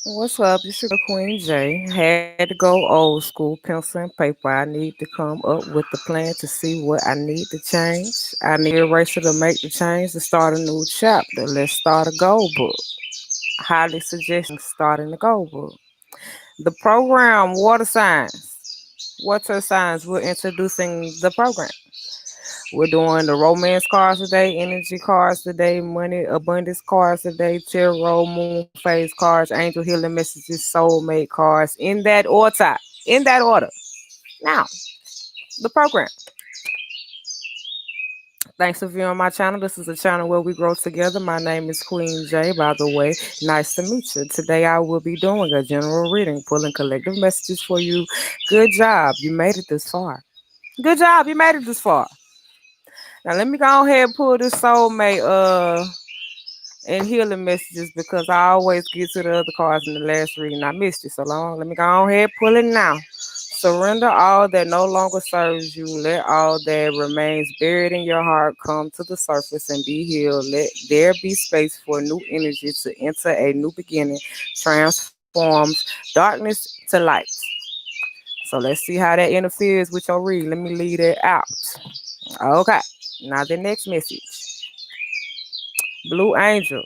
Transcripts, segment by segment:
What's up? It's your girl, Queen J. Had to go old school, pencil and paper. I need to come up with the plan to see what I need to change. I need a eraser to make the change to start a new chapter. Let's start a goal book. Highly suggesting starting the goal book. The program, water signs. Water signs, we're introducing the program. We're doing the romance cards today, energy cards today, money abundance cards today, tarot, moon phase cards, angel healing messages, soulmate cards, in that order. In that order. Now, the program. Thanks for viewing my channel. This is a channel where we grow together. My name is Queen J, by the way. Nice to meet you. Today I will be doing a general reading, pulling collective messages for you. Good job. You made it this far. Good job. You made it this far. Now let me go ahead and pull this soulmate and healing messages because I always get to the other cards in the last reading. I missed it so long. Let me go ahead and pull it now. Surrender all that no longer serves you. Let all that remains buried in your heart come to the surface and be healed. Let there be space for new energy to enter a new beginning. Transforms darkness to light. So let's see how that interferes with your read. Let me lead it out. Okay. Now the next message. Blue Angel.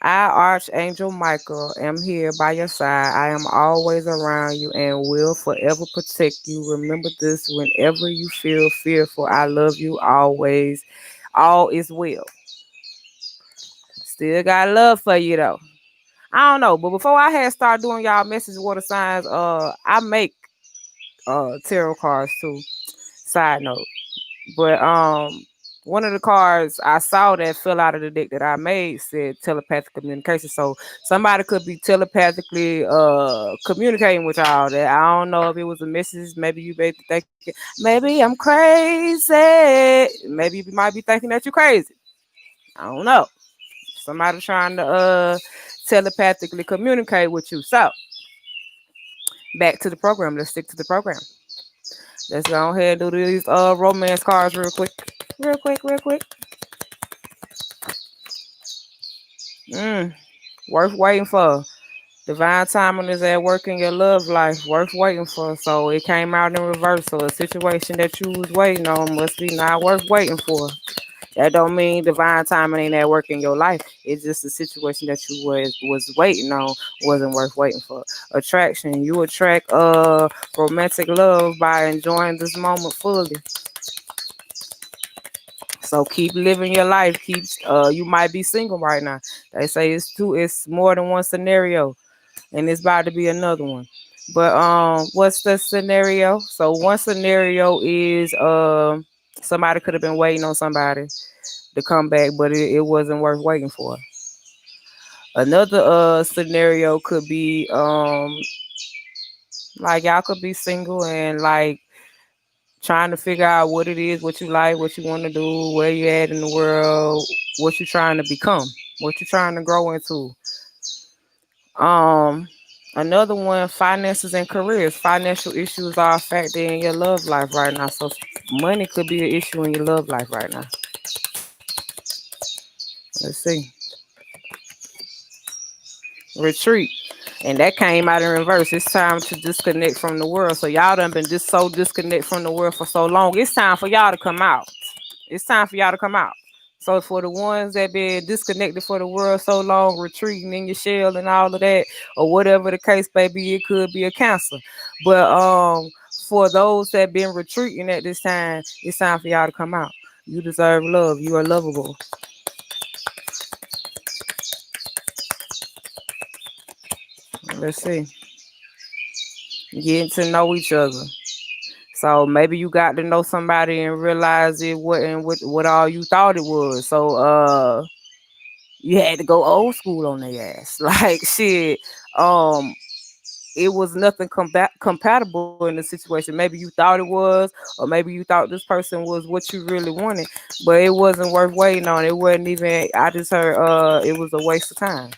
I, Archangel Michael, am here by your side. I am always around you and will forever protect you. Remember this whenever you feel fearful. I love you always. All is well. Still got love for you though. I don't know, but before I had started doing y'all message water signs, I make tarot cards too. Side note. But one of the cards I saw that fell out of the deck that I made said telepathic communication. So somebody could be telepathically communicating with y'all. That I don't know if it was a message. Maybe you may be thinking, maybe I'm crazy. Maybe you might be thinking that you're crazy. I don't know. Somebody trying to telepathically communicate with you. So back to the program. Let's stick to the program. Let's go ahead and do these romance cards real quick. Real quick, real quick. Mm, worth waiting for. Divine timing is at work in your love life. Worth waiting for. So it came out in reverse. So a situation that you was waiting on must be not worth waiting for. That don't mean divine timing ain't at work in your life. It's just a situation that you was waiting on wasn't worth waiting for. Attraction. You attract romantic love by enjoying this moment fully. So keep living your life. Keep you might be single right now. They say it's more than one scenario and it's about to be another one. But what's the scenario? So one scenario is somebody could have been waiting on somebody to come back, but it wasn't worth waiting for. Another scenario could be like y'all could be single and like trying to figure out what it is, what you like, what you want to do, where you at in the world, what you're trying to become, what you're trying to grow into. Um, Another one, finances and careers. Financial issues are a factor in your love life right now. So money could be an issue in your love life right now. Let's see. Retreat. And that came out in reverse. It's time to disconnect from the world. So y'all done been just so disconnect from the world for so long. It's time for y'all to come out. It's time for y'all to come out. So for the ones that been disconnected for the world so long, retreating in your shell and all of that, or whatever the case may be, it could be a cancer. But for those that been retreating at this time, it's time for y'all to come out. You deserve love. You are lovable. Let's see. Getting to know each other. So maybe you got to know somebody and realize it wasn't what all you thought it was. So you had to go old school on their ass. Like shit. Um it was nothing compatible in the situation. Maybe you thought it was, or maybe you thought this person was what you really wanted, but it wasn't worth waiting on. It wasn't even. I just heard it was a waste of time.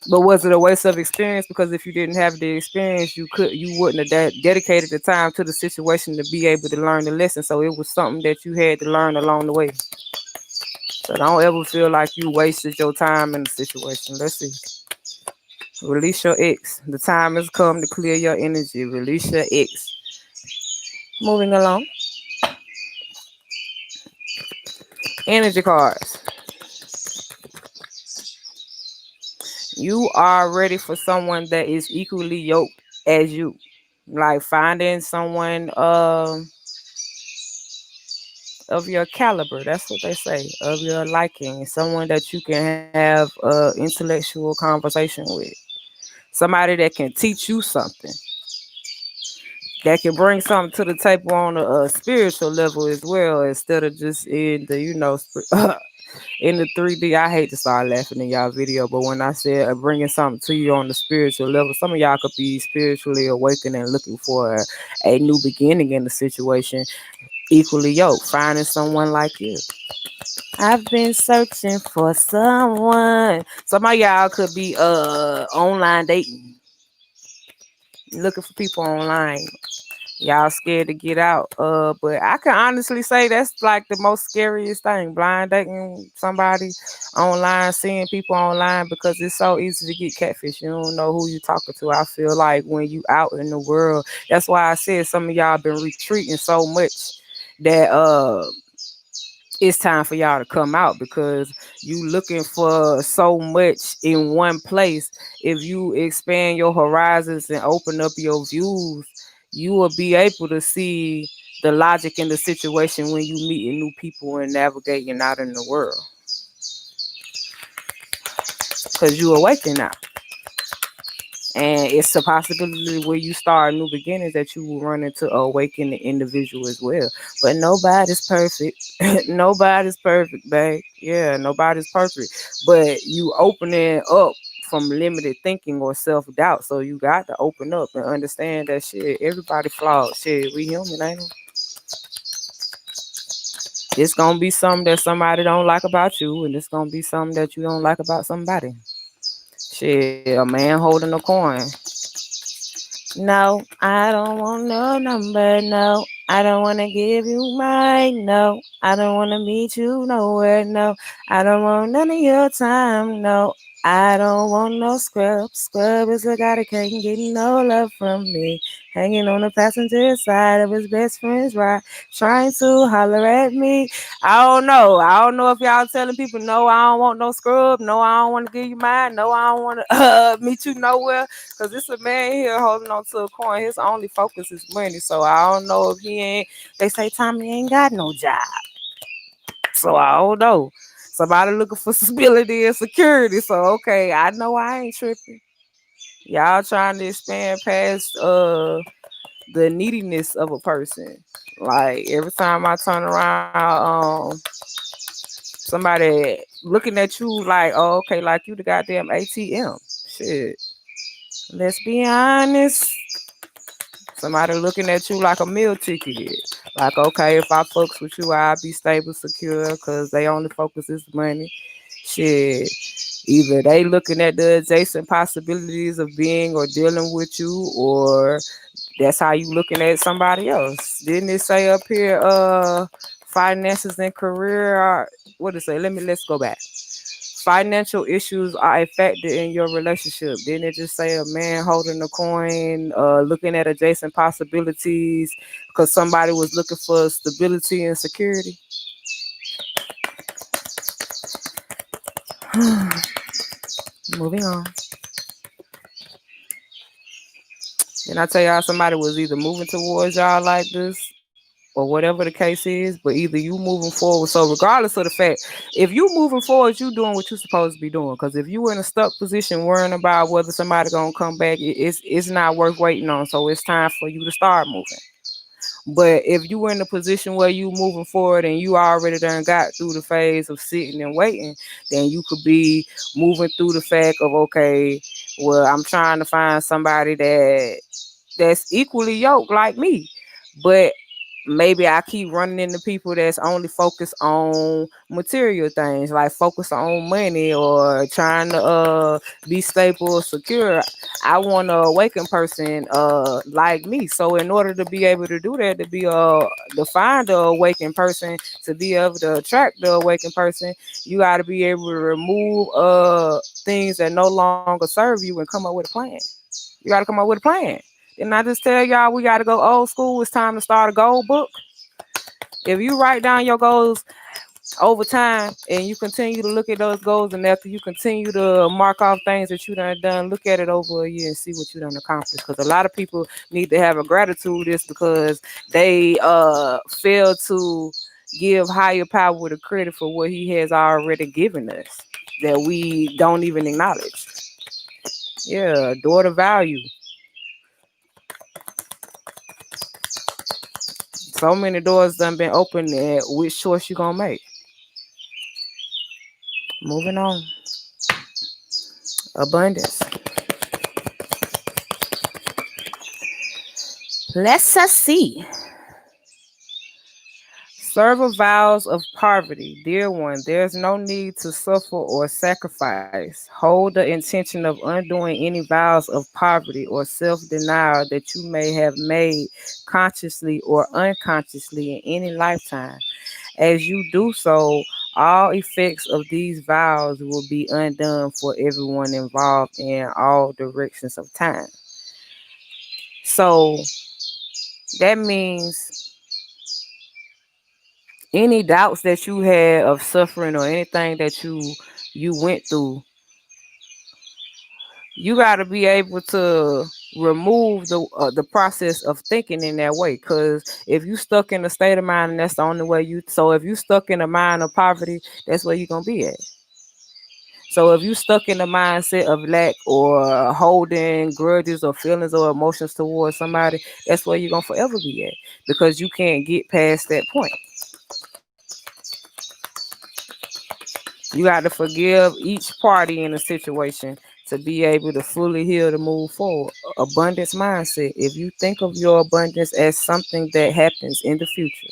But was it a waste of experience? Because if you didn't have the experience, you wouldn't have dedicated the time to the situation to be able to learn the lesson. So it was something that you had to learn along the way. So don't ever feel like you wasted your time in the situation. Let's see. Release your ex. The time has come to clear your energy. Release your ex. Moving along. Energy cards. You are ready for someone that is equally yoked as you. Like finding someone of your caliber. That's what they say. Of your liking. Someone that you can have intellectual conversation with. Somebody that can teach you something. That can bring something to the table on a spiritual level as well, instead of just in the in the 3D. I hate to start laughing in y'all video, but when I said bringing something to you on the spiritual level, some of y'all could be spiritually awakened and looking for a new beginning in the situation. Equally yoked, finding someone like you. I've been searching for someone. Some of y'all could be online dating, looking for people online. Y'all scared to get out. But I can honestly say that's like the most scariest thing. Blind dating somebody online, seeing people online, because it's so easy to get catfish. You don't know who you talking to. I feel like when you out in the world, that's why I said some of y'all been retreating so much that it's time for y'all to come out, because you looking for so much in one place. If you expand your horizons and open up your views, you will be able to see the logic in the situation when you meeting new people and navigating out in the world, because you awaken now. And it's a possibility where you start new beginnings that you will run into a awakened individual as well. But nobody's perfect. Nobody's perfect, babe. Yeah, nobody's perfect. But you opening up from limited thinking or self doubt. So you got to open up and understand that shit, everybody flawed. Shit, we human, ain't we? It's gonna be something that somebody don't like about you, and it's gonna be something that you don't like about somebody. Shit, a man holding a coin. No, I don't want no number. No, I don't want to give you mine. No, I don't want to meet you nowhere. No, I don't want none of your time. No, I don't want no scrub. Scrub is a guy that can't get no love from me. Hanging on the passenger side of his best friend's ride, trying to holler at me. I don't know. I don't know if y'all telling people, no, I don't want no scrub. No, I don't want to give you mine. No, I don't want to meet you nowhere. Because it's a man here holding on to a coin. His only focus is money. So I don't know if he ain't. They say Tommy ain't got no job. So I don't know. Somebody looking for stability and security. So okay, I know I ain't tripping. Y'all trying to expand past the neediness of a person. Like every time I turn around, somebody looking at you like, oh, okay, like you the goddamn ATM. Shit. Let's be honest. Somebody looking at you like a meal ticket. Like, okay, if I fucks with you, I'll be stable, secure, because they only focus is money. Shit. Either they looking at the adjacent possibilities of being or dealing with you, or that's how you looking at somebody else. Didn't it say up here, finances and career are, what did it say? Let's go back. Financial issues are a factor in your relationship. Didn't it just say a man holding a coin, looking at adjacent possibilities because somebody was looking for stability and security? Moving on. Then I tell y'all somebody was either moving towards y'all like this or whatever the case is, but either you moving forward. So regardless of the fact, if you moving forward, you doing what you're supposed to be doing. Because if you were in a stuck position worrying about whether somebody gonna come back, it's not worth waiting on. So it's time for you to start moving. But if you were in a position where you moving forward and you already done got through the phase of sitting and waiting, then you could be moving through the fact of, okay, well, I'm trying to find somebody that's equally yoked like me. But maybe I keep running into people that's only focused on material things, like focused on money or trying to be stable or secure. I want a awakened person like me. So in order to be able to do that, to find the awakened person, to be able to attract the awakened person, you got to be able to remove things that no longer serve you and come up with a plan. You got to come up with a plan. Didn't I just tell y'all we got to go old school? It's time to start a goal book. If you write down your goals over time and you continue to look at those goals, and after you continue to mark off things that you done, look at it over a year and see what you done accomplished. Because a lot of people need to have a gratitude this because they fail to give higher power the credit for what he has already given us that we don't even acknowledge. Yeah, adore the value. So many doors done been opened. Which choice you gonna make? Moving on. Abundance. Let's us see. Serve a vows of poverty. Dear one, there's no need to suffer or sacrifice. Hold the intention of undoing any vows of poverty or self denial that you may have made consciously or unconsciously in any lifetime. As you do so, all effects of these vows will be undone for everyone involved in all directions of time. So that means any doubts that you had of suffering or anything that you went through, you got to be able to remove the process of thinking in that way. Because if you stuck in a state of mind, and that's the only way you. So if you stuck in a mind of poverty, that's where you're gonna be at. So if you stuck in the mindset of lack or holding grudges or feelings or emotions towards somebody, that's where you're gonna forever be at because you can't get past that point. You got to forgive each party in a situation to be able to fully heal to move forward. Abundance mindset. If you think of your abundance as something that happens in the future,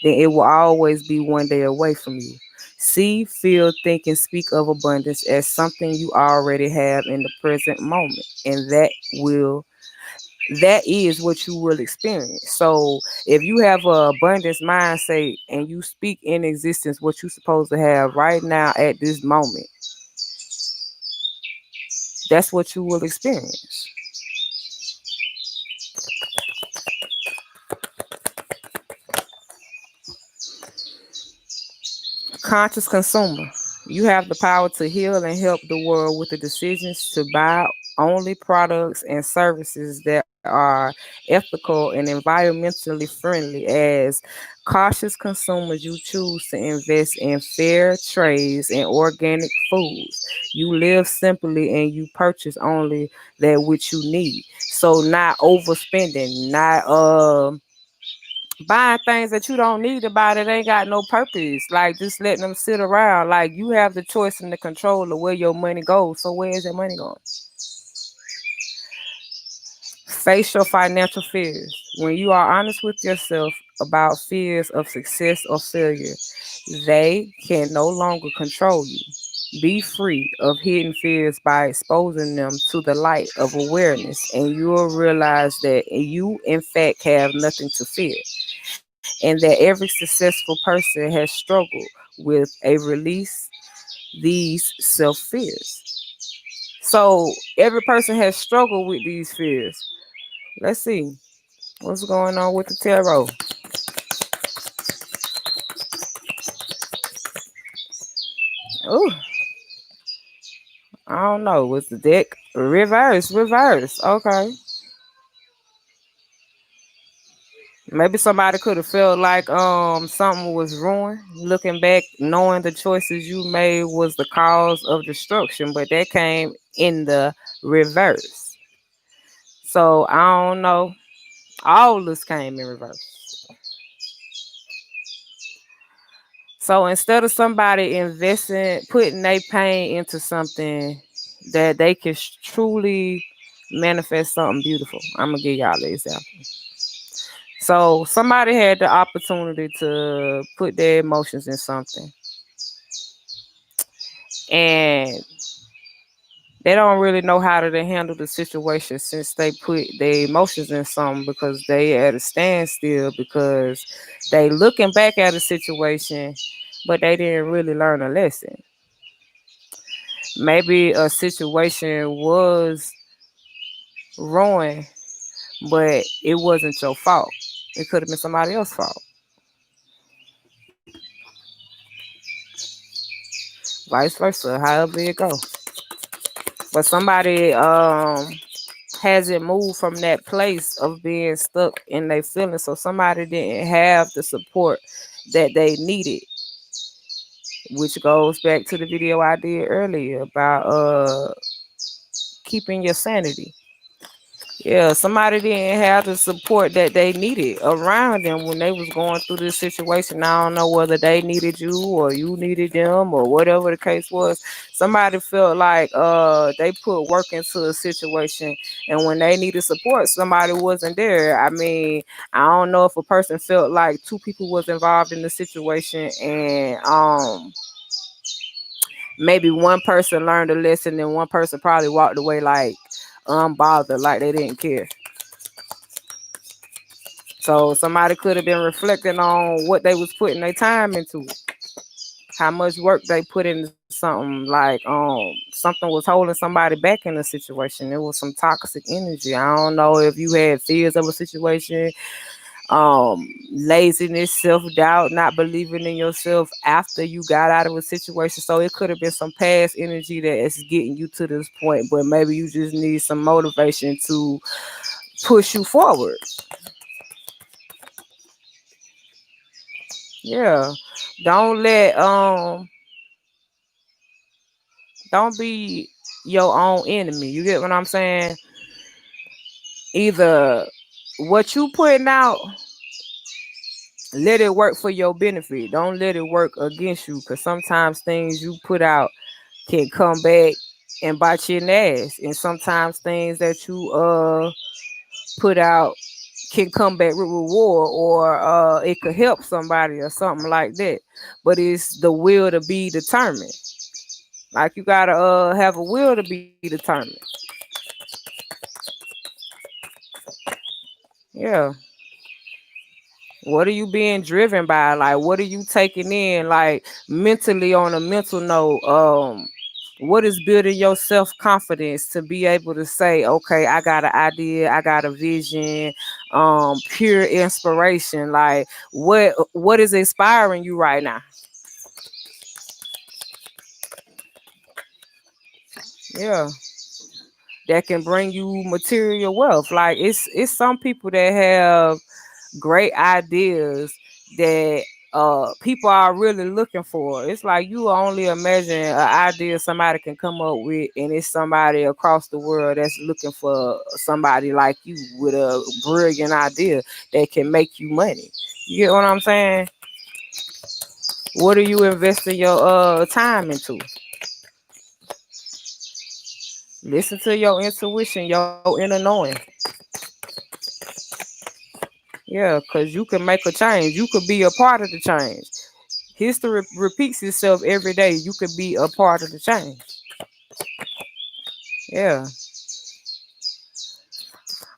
then it will always be one day away from you. See, feel, think, and speak of abundance as something you already have in the present moment, and that is what you will experience. So if you have a abundance mindset and you speak in existence what you're supposed to have right now at this moment, that's what you will experience. Conscious consumer. You have the power to heal and help the world with the decisions to buy only products and services that are ethical and environmentally friendly. As cautious consumers, you choose to invest in fair trades and organic foods. You live simply and you purchase only that which you need. So not overspending, not buying things that you don't need to buy that ain't got no purpose. Like just letting them sit around. Like you have the choice and the control of where your money goes. So where is your money going? Face your financial fears. When you are honest with yourself about fears of success or failure, they can no longer control you. Be free of hidden fears by exposing them to the light of awareness, and you will realize that you, in fact, have nothing to fear, and that every successful person has struggled with a release these self fears. So every person has struggled with these fears. Let's see what's going on with the tarot. Oh, I don't know. Was the deck reverse? Reverse. Okay. Maybe somebody could have felt like something was ruined. Looking back, knowing the choices you made was the cause of destruction, but that came in the reverse. So I don't know. All this came in reverse. So instead of somebody investing, putting their pain into something that they can truly manifest something beautiful. I'm gonna give y'all the example. So somebody had the opportunity to put their emotions in something, and they don't really know how to handle the situation since they put their emotions in something, because they at a standstill, because they looking back at a situation, but they didn't really learn a lesson. Maybe a situation was ruined, but it wasn't your fault. It could have been somebody else's fault. Vice versa, however it go. But somebody hasn't moved from that place of being stuck in their feelings. So somebody didn't have the support that they needed, which goes back to the video I did earlier about keeping your sanity. Yeah, somebody didn't have the support that they needed around them when they was going through this situation. I don't know whether they needed you or you needed them or whatever the case was. Somebody felt like they put work into a situation, and when they needed support, somebody wasn't there. I mean, I don't know if a person felt like two people was involved in the situation, and maybe one person learned a lesson and one person probably walked away like unbothered, like they didn't care. So somebody could have been reflecting on what they was putting their time into, how much work they put into something. Like something was holding somebody back in a situation. It was some toxic energy. I don't know if you had fears of a situation, laziness, self-doubt, not believing in yourself after you got out of a situation. So it could have been some past energy that is getting you to this point, but maybe you just need some motivation to push you forward. Yeah. Don't let don't be your own enemy. You get what I'm saying? Either what you putting out, let it work for your benefit. Don't let it work against you, because sometimes things you put out can come back and bite you in the ass. And sometimes things that you put out can come back with reward, or it could help somebody or something like that. But it's the will to be determined. Like you gotta have a will to be determined. Yeah. What are you being driven by? Like what are you taking in? Like mentally, on a mental note, what is building your self-confidence to be able to say, okay, I got an idea, I got a vision, pure inspiration. Like what is inspiring you right now? Yeah. That can bring you material wealth. Like it's some people that have great ideas that people are really looking for. It's like you only imagine an idea somebody can come up with, and it's somebody across the world that's looking for somebody like you with a brilliant idea that can make you money. You get what I'm saying? What are you investing your time into? Listen to your intuition, your inner knowing. Yeah, because you can make a change. You could be a part of the change. History repeats itself every day. You could be a part of the change. Yeah.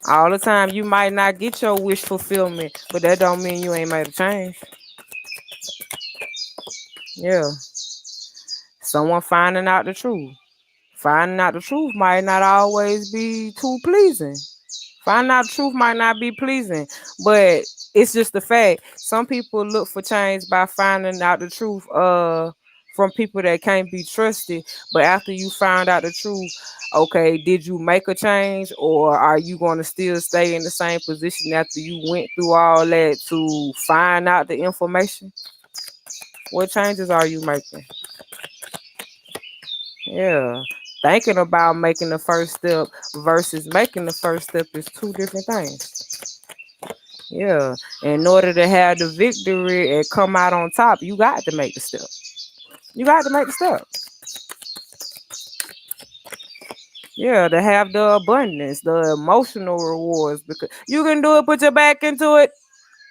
All the time you might not get your wish fulfillment, but that don't mean you ain't made a change. Yeah. Someone finding out the truth. Finding out the truth might not always be too pleasing. Finding out the truth might not be pleasing, but it's just the fact. Some people look for change by finding out the truth from people that can't be trusted. But after you find out the truth, okay, did you make a change, or are you going to still stay in the same position after you went through all that to find out the information? What changes are you making? Yeah. Thinking about making the first step versus making the first step is two different things. Yeah. In order to have the victory and come out on top, you got to make the step. You got to make the step. Yeah, to have the abundance, the emotional rewards, because you can do it, put your back into it.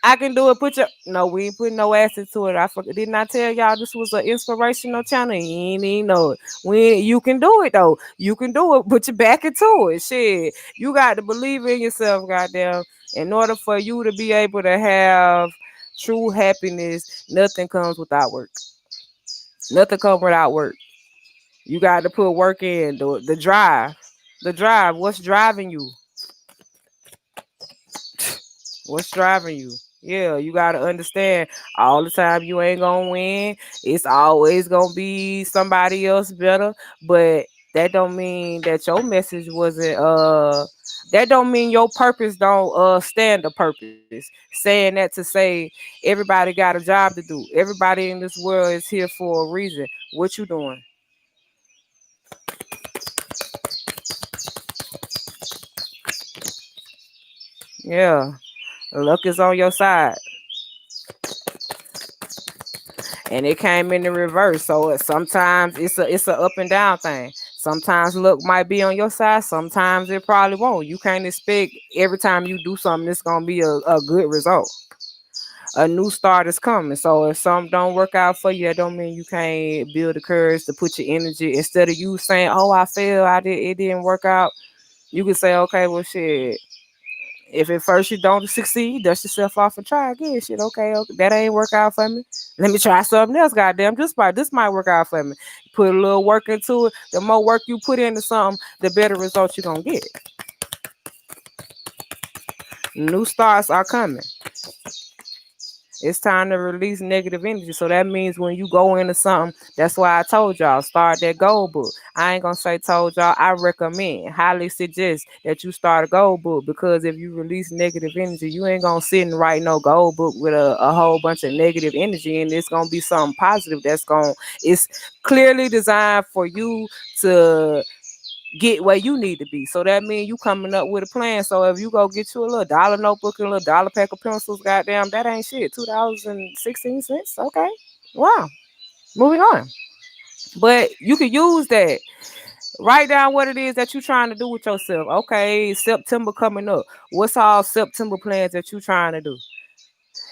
I can do it. Put your no, we ain't putting no ass into it. I forgot. Didn't I tell y'all this was an inspirational channel? You ain't even know it. You can do it though. You can do it. Put your back into it. Shit, you got to believe in yourself, goddamn. In order for you to be able to have true happiness, nothing comes without work. Nothing comes without work. You got to put work in. The drive. The drive. What's driving you? What's driving you? Yeah, you gotta understand all the time you ain't gonna win. It's always gonna be somebody else better. But that don't mean that your message wasn't that don't mean your purpose don't stand the purpose. Saying that to say everybody got a job to do. Everybody in this world is here for a reason. What you doing? Yeah. Luck is on your side. And it came in the reverse. So sometimes it's a up and down thing. Sometimes luck might be on your side. Sometimes it probably won't. You can't expect every time you do something it's gonna be a good result. A new start is coming. So if something don't work out for you, that don't mean you can't build the courage to put your energy instead of you saying, "Oh, I failed. I did. It didn't work out." You can say, "Okay, well, shit. If at first you don't succeed, dust yourself off and try again. Shit, okay, okay, that ain't work out for me. Let me try something else. Goddamn, this might work out for me. Put a little work into it. The more work you put into something, the better results you're gonna get. New starts are coming. It's time to release negative energy. So that means when you go into something, that's why I told y'all, start that goal book. I ain't gonna say told y'all, I recommend, highly suggest that you start a goal book because if you release negative energy, you ain't gonna sit and write no goal book with a whole bunch of negative energy and it's gonna be something positive it's clearly designed for you to get where you need to be. So that means you coming up with a plan. So if you go get you a little dollar notebook and a little dollar pack of pencils, goddamn, that ain't shit. $2.16. Okay. Wow. Moving on. But you can use that. Write down what it is that you're trying to do with yourself. Okay, September coming up. What's all September plans that you're trying to do?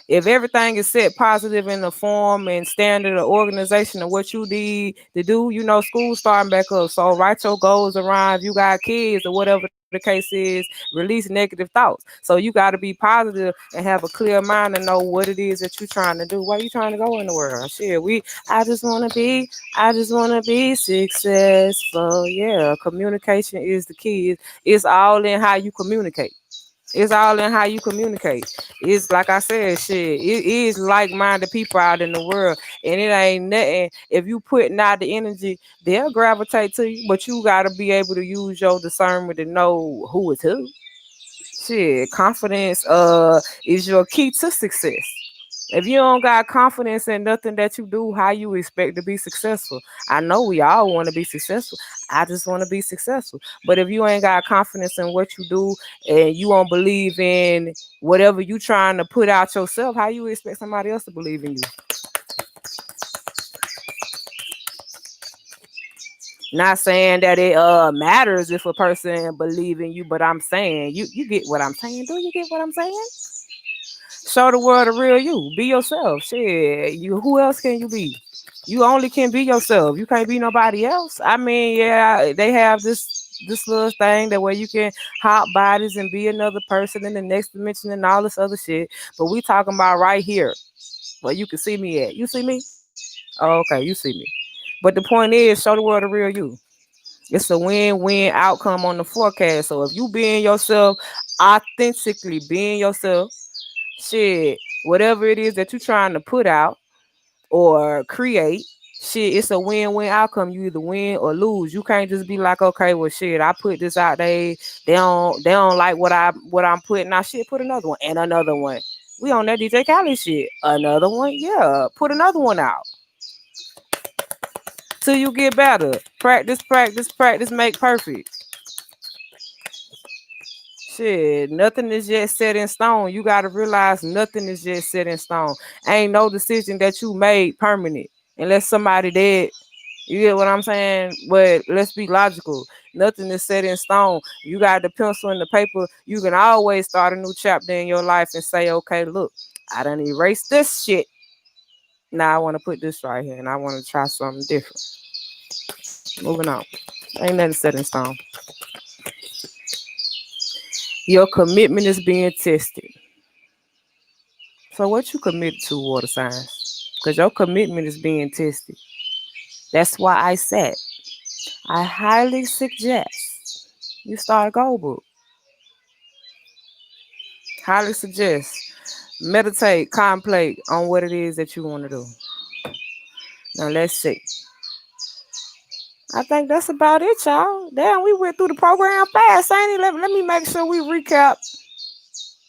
If everything is set positive in the form and standard of organization of what you need to do, school's starting back up. So write your goals around if you got kids or whatever the case is, release negative thoughts. So you got to be positive and have a clear mind and know what it is that you're trying to do. Where you trying to go in the world? Shit, I just want to be successful. Yeah, communication is the key. It's all in how you communicate. It's all in how you communicate. It's like I said, shit. It is like-minded people out in the world, and it ain't nothing. If you putting out the energy, they'll gravitate to you. But you gotta be able to use your discernment to know who is who. Shit, confidence is your key to success. If you don't got confidence in nothing that you do, how you expect to be successful? I know we all want to be successful. I just want to be successful. But if you ain't got confidence in what you do and you don't believe in whatever you trying to put out yourself, how you expect somebody else to believe in you? Not saying that it matters if a person believe in you, but I'm saying you get what I'm saying. Do you get what I'm saying? Show the world the real you. Be yourself. Shit. Who else can you be? You only can be yourself. You can't be nobody else. I mean, yeah, they have this little thing that where you can hop bodies and be another person in the next dimension and all this other shit. But we talking about right here where you can see me at. You see me? Oh, okay, you see me. But the point is, show the world the real you. It's a win-win outcome on the forecast. So if you being yourself, authentically being yourself, shit, whatever it is that you're trying to put out or create, shit, it's a win-win outcome. You either win or lose. You can't just be like, okay, well, shit, I put this out. They don't like what I'm putting out. Shit, put another one and another one. We on that DJ Khaled shit. Another one, yeah. Put another one out till you get better. Practice, practice, practice. Make perfect. Shit, nothing is yet set in stone. You gotta realize nothing is yet set in stone. Ain't no decision that you made permanent unless somebody dead. You get what I'm saying? But let's be logical. Nothing is set in stone. You got the pencil and the paper. You can always start a new chapter in your life and say, okay, look, I done erased this shit. Now I want to put this right here and I want to try something different. Moving on. Ain't nothing set in stone. Your commitment is being tested. So what you committed to, water signs? Because your commitment is being tested. That's why I said I highly suggest you start a goal book. Highly suggest. Meditate, contemplate on what it is that you want to do. Now let's see. I think that's about it, y'all. Damn, we went through the program fast, ain't it? Let me make sure we recap.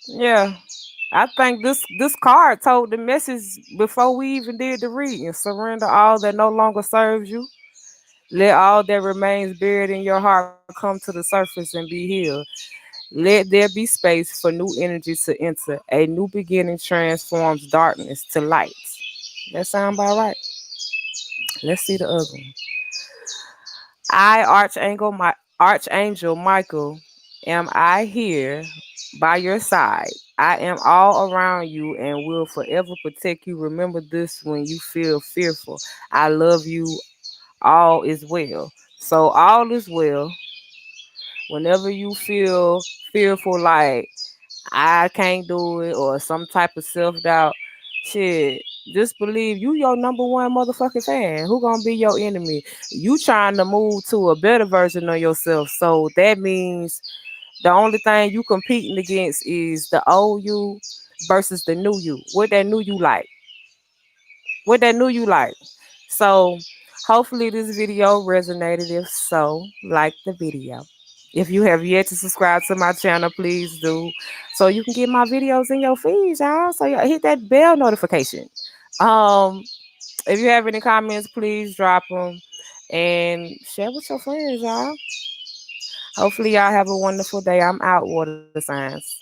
Yeah. I think this card told the message before we even did the reading. Surrender all that no longer serves you. Let all that remains buried in your heart come to the surface and be healed. Let there be space for new energy to enter. A new beginning transforms darkness to light. That sound about right. Let's see the other one. Archangel Michael, am I here by your side. I am all around you and will forever protect you. Remember this when you feel fearful. I love you. All is well. So all is well. Whenever you feel fearful, like I can't do it, or some type of self doubt, shit, just believe you your number one motherfucking fan. Who gonna be your enemy? You trying to move to a better version of yourself. So that means the only thing you competing against is the old you versus the new you. What that new you like? What that new you like? So hopefully this video resonated. If so, like the video. If you have yet to subscribe to my channel, please do. So you can get my videos in your feeds, y'all. So y'all hit that bell notification. Um, if you have any comments, please drop them and share with your friends, y'all. Hopefully y'all have a wonderful day. I'm out, water signs.